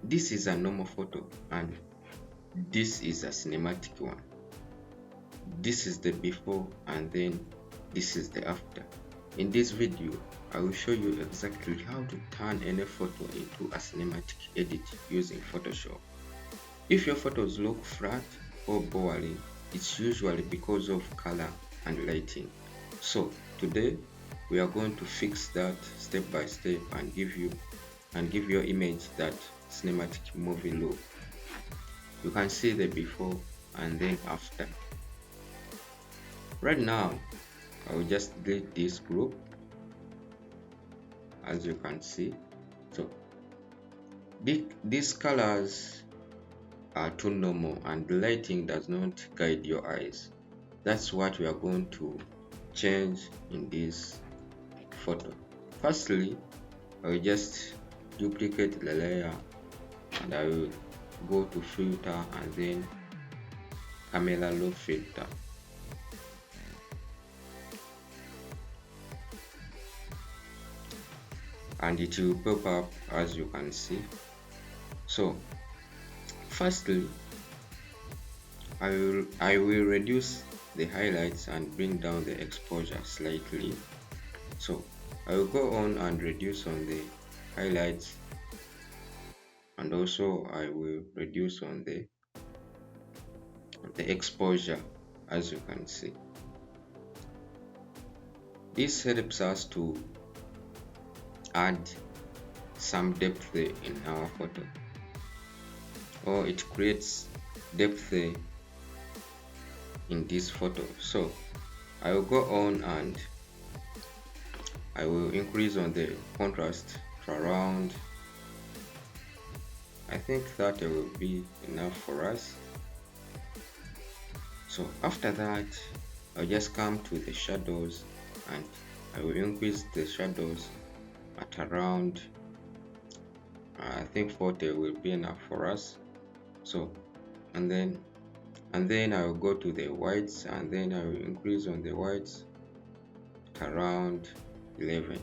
this is a normal photo and this is a cinematic one. This is the before and then this is the after. In this video, I will show you exactly how to turn any photo into a cinematic edit using Photoshop. If your photos look flat or boring, it's usually because of color and lighting. So today we are going to fix that step by step and give your image that cinematic movie look. You can see the before and then after. Right now, I will just delete this group, as you can see. So these colors are too normal and the lighting does not guide your eyes. That's what we are going to change in this photo. Firstly, I will just duplicate the layer and I will go to filter and then camera low filter. And it will pop up, as you can see. So firstly, I will reduce the highlights and bring down the exposure slightly. So I will go on and reduce on the highlights, and also I will reduce on the exposure, as you can see. This helps us to add some depth in our photo, or it creates depth in this photo. So I will go on and I will increase on the contrast to around, I think that will be enough for us. So after that, I'll just come to the shadows and I will increase the shadows at around, I think 40 will be enough for us. So and then I will go to the whites and then I will increase on the whites at around 11.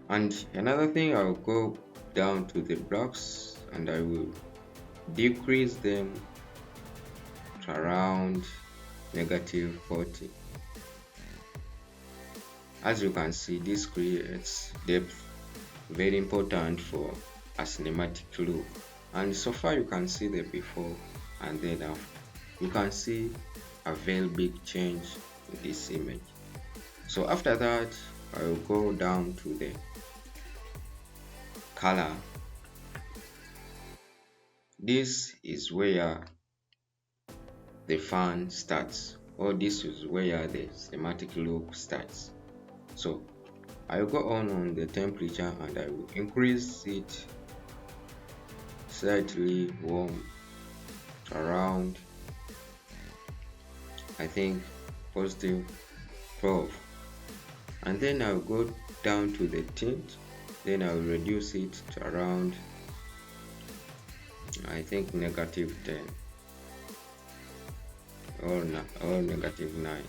And another thing, I will go down to the blacks and I will decrease them to around -40. As you can see, this creates depth, very important for a cinematic look. And so far you can see the before and then after. You can see a very big change in this image. So after that, I will go down to the color. This is where the fun starts, or this is where the cinematic look starts. So I will go on the temperature and I will increase it slightly warm around, I think, +12. And then I'll go down to the tint, then I'll reduce it to around, I think, -10 or -9.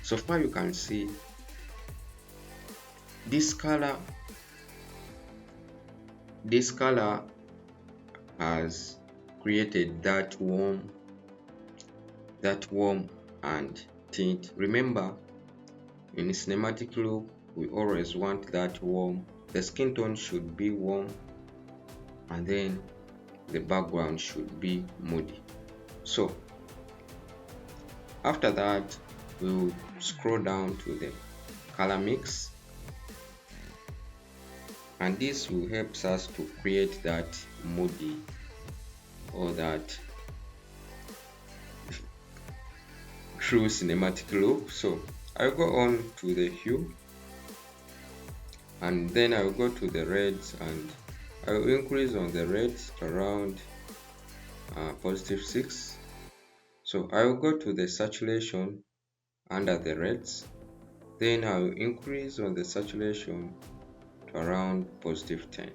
So far you can see this color has created that warm and tint. Remember, in cinematic look we always want that warm. The skin tone should be warm and then the background should be moody. So after that, we'll scroll down to the color mix, and this will help us to create that moody or that true cinematic look. So I'll go on to the hue and then I'll go to the reds and I'll increase on the reds around +6. So I will go to the saturation under the reds, then I will increase on the saturation to around +10.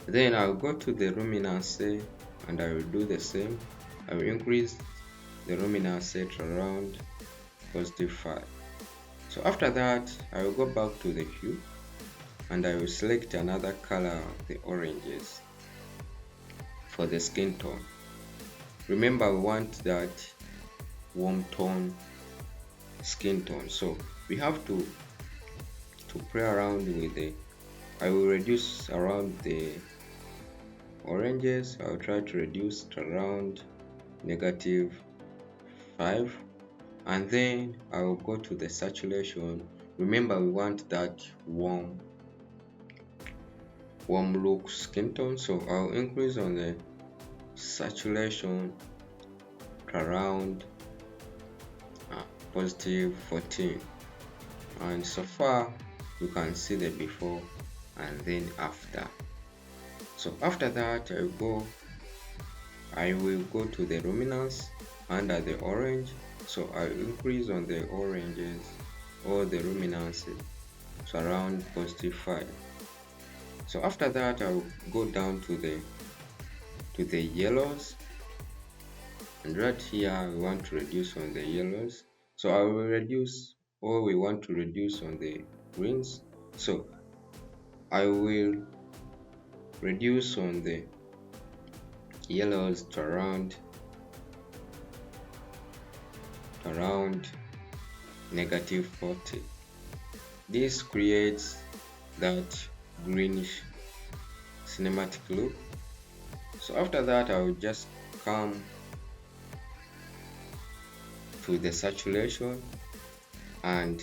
Then I will go to the luminance and I will do the same. I will increase the luminance to around +5. So after that, I will go back to the hue and I will select another color, the oranges, for the skin tone. Remember, we want that warm tone skin tone, so we have to play around with it. I will reduce around the oranges. I will try to reduce to around -5, and then I will go to the saturation. Remember, we want that warm look skin tone, so I'll increase on the saturation to around +14, and so far you can see the before and then after. So after that, I will go to the luminance under the orange, so I increase on the oranges or the luminance to around +5. So after that, I'll go down to the yellows, and right here we want to reduce on the yellows, so I will reduce, or we want to reduce on the greens, so I will reduce on the yellows to around -40. This creates that greenish cinematic look. So after that, I will just come to the saturation, and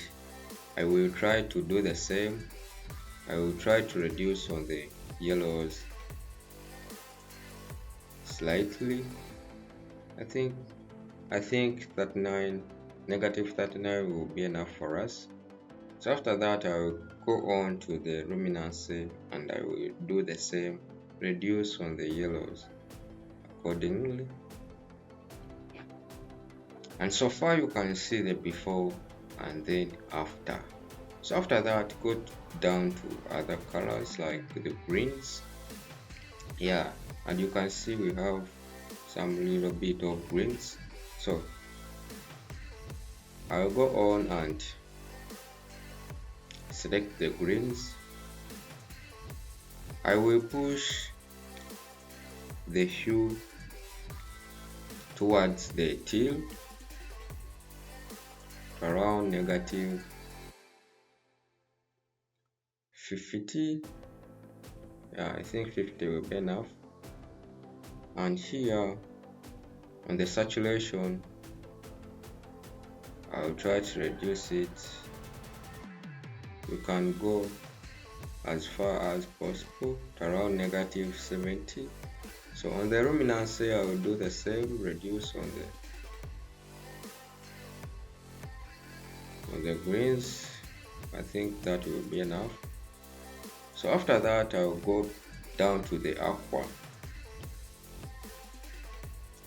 I will try to do the same. I will try to reduce on the yellows slightly. I think -39 will be enough for us. So after that, I will go on to the luminance, and I will do the same, reduce on the yellows accordingly. And so far you can see the before and then after. So after that, go down to other colors like the greens. Yeah, and you can see we have some little bit of greens. So I'll go on and select the greens. I will push the hue towards the teal to around -50. Yeah, I think 50 will be enough. And here on the saturation, I'll try to reduce it. You can go as far as possible to around -70. So on the luminance, I will do the same, reduce on the greens. I think that will be enough. So after that, I'll go down to the aqua,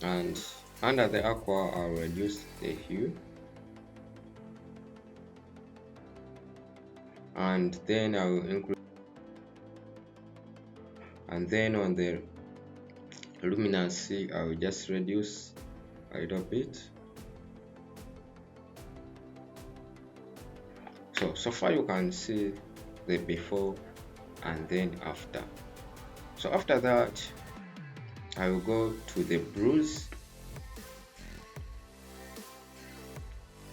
and under the aqua, I'll reduce the hue, and then I will increase, and then on the luminance, I will just reduce a little bit. So far you can see the before and then after. So after that, I will go to the blues,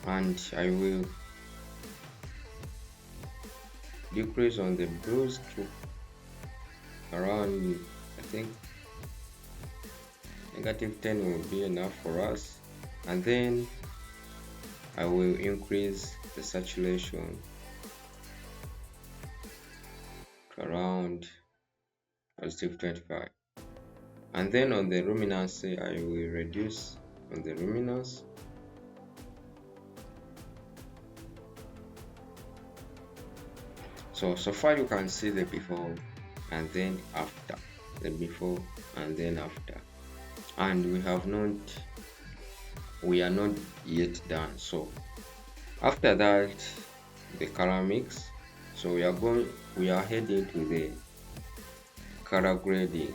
and I will decrease on the blues to around, I think -10 will be enough for us, and then I will increase the saturation to around +25, and then on the luminance, I will reduce on the luminance. So far you can see the before and then after, the before and then after, and we are not yet done. So after that, the color mix. So we are heading to the color grading,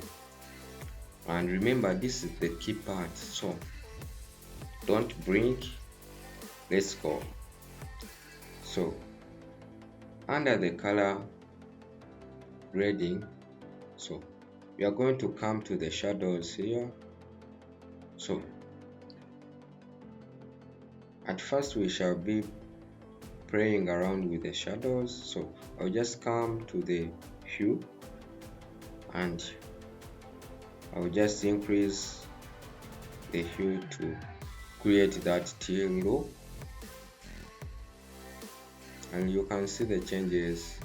and remember, this is the key part, so don't blink. Let's go. So under the color grading. So we are going to come to the shadows here. So at first we shall be playing around with the shadows. So I'll just come to the hue and I'll just increase the hue to create that teal look, and you can see the changes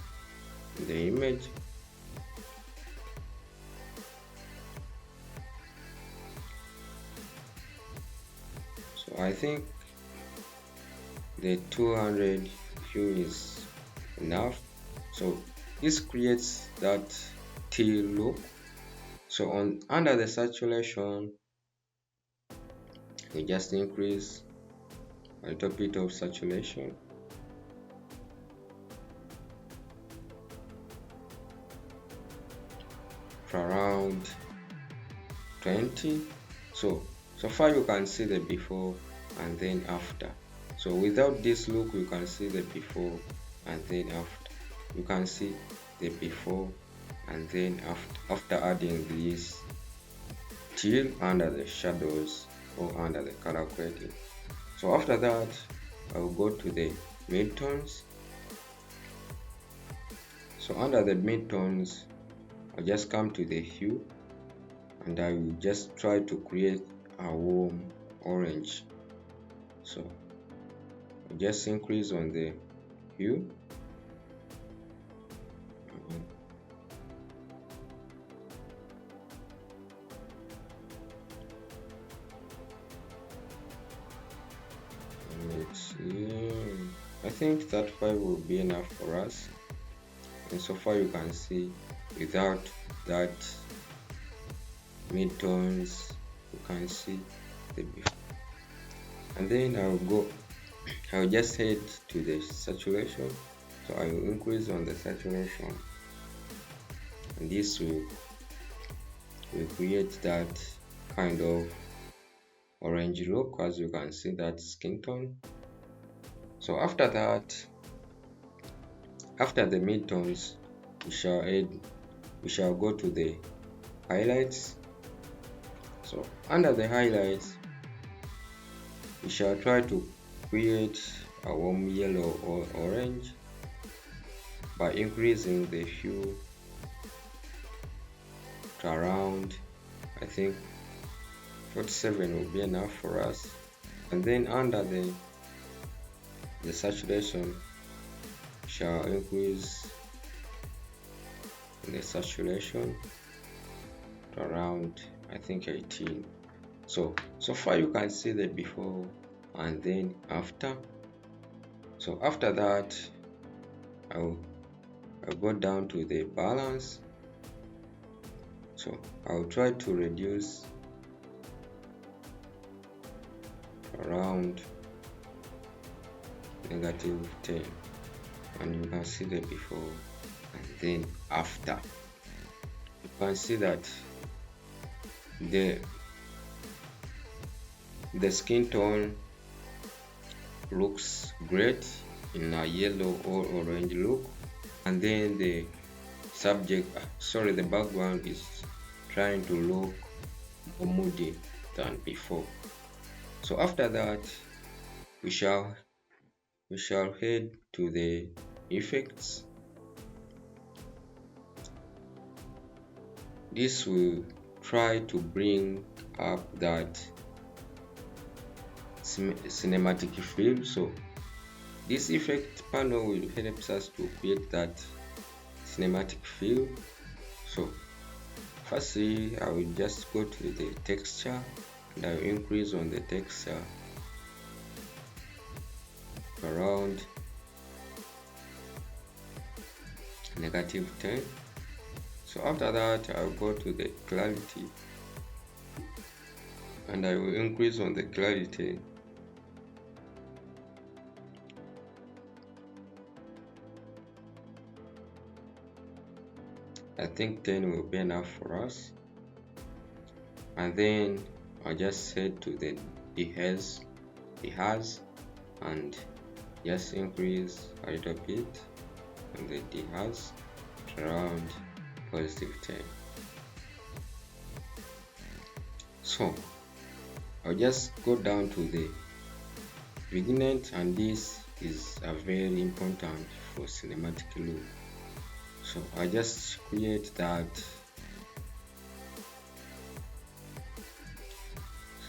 in the image. So I think the 200 hue is enough. So this creates that teal look. So under the saturation, we just increase a little bit of saturation. Around 20. So far you can see the before and then after. So without this look, you can see the before and then after. You can see the before and then after adding this teal under the shadows or under the color grading. So after that, I will go to the midtones. So under the midtones, I'll just come to the hue and I will just try to create a warm orange. So I'll just increase on the hue. Let's see. I think that 5 will be enough for us. And so far you can see without that midtones, you can see the before. And then I'll just head to the saturation. So I will increase on the saturation, and this will create that kind of orange look, as you can see that skin tone. So after that, after the midtones, we shall go to the highlights. So under the highlights, we shall try to create a warm yellow or orange by increasing the hue to around, I think 47 will be enough for us. And then under the saturation, shall increase the saturation to around, I think 18. So far you can see the before and then after. So after that, I'll go down to the balance. So I'll try to reduce around -10, and you can see the before and then after. You can see that the skin tone looks great in a yellow or orange look, and then the background is trying to look more moody than before. So after that, we shall head to the effects. This will try to bring up that cinematic feel. So this effect panel will help us to create that cinematic feel. So firstly, I will just go to the texture and I will increase on the texture around -10. So after that, I'll go to the clarity and I will increase on the clarity I think 10 will be enough for us. And then I'll just head to the has and just increase a little bit on the has around +10. So I'll just go down to the vignette, and this is a very important for cinematic look. So I just create that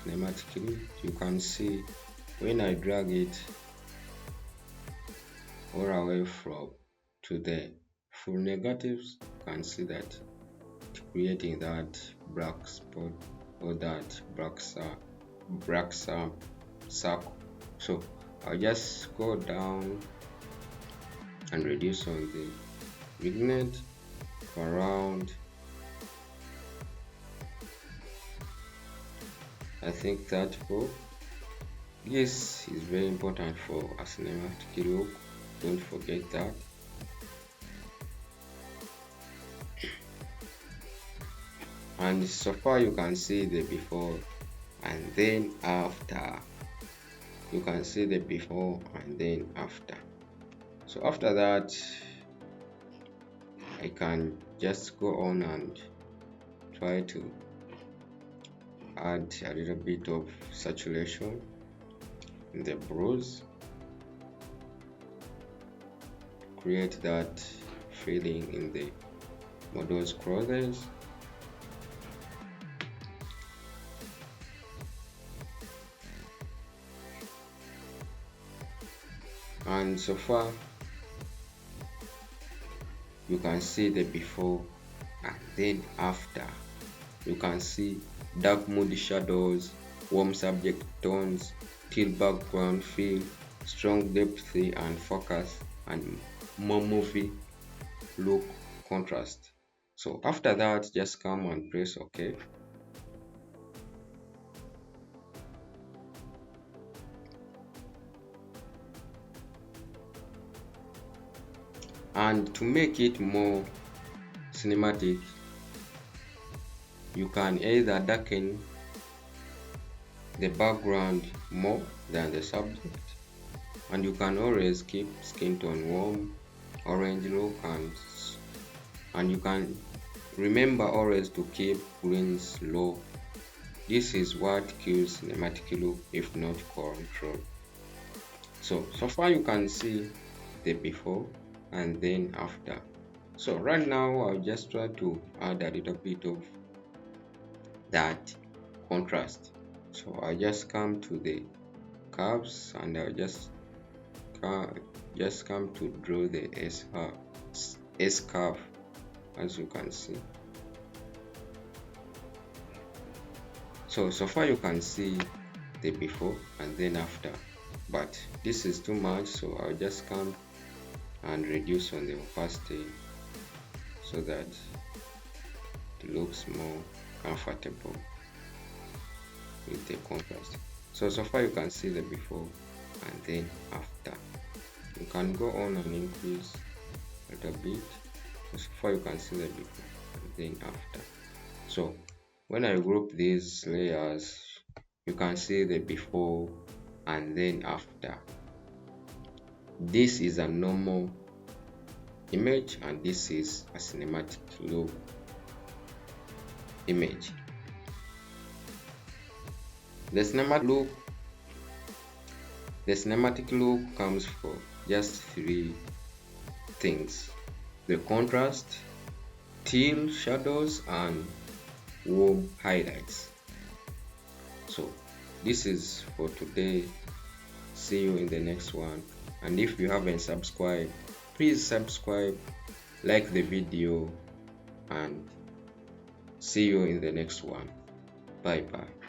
cinematic look. You can see when I drag it all away from to the full negatives, you can see that creating that black spot or that black circle. So I'll just go down and reduce on the vignette around, I think 34. This is very important for a cinematic look, don't forget that. And so far you can see the before and then after. You can see the before and then after. So after that, I can just go on and try to add a little bit of saturation in the bruise, create that feeling in the model's clothes. And so far you can see the before and then after. You can see dark moody shadows, warm subject tones, teal background feel, strong depth and focus, and more movie look contrast. So after that, just come and press OK. And to make it more cinematic, you can either darken the background more than the subject, and you can always keep skin tone warm, orange look, and you can remember always to keep greens low. This is what kills cinematic look if not controlled. So far you can see the before and then after. So right now I'll just try to add a little bit of that contrast. So I just come to the curves and I'll just come to draw the S curve, as you can see. So far you can see the before and then after, but this is too much, so I'll just come and reduce on the opacity so that it looks more comfortable with the contrast. So far you can see the before and then after. You can go on and increase a little bit. So far you can see the before and then after. So when I group these layers, you can see the before and then after. This is a normal image and this is a cinematic look image. The cinematic look comes for just 3 things: the contrast, teal shadows, and warm highlights. So this is for today. See you in the next one, and if you haven't subscribed, please subscribe, like the video, and see you in the next one. Bye bye.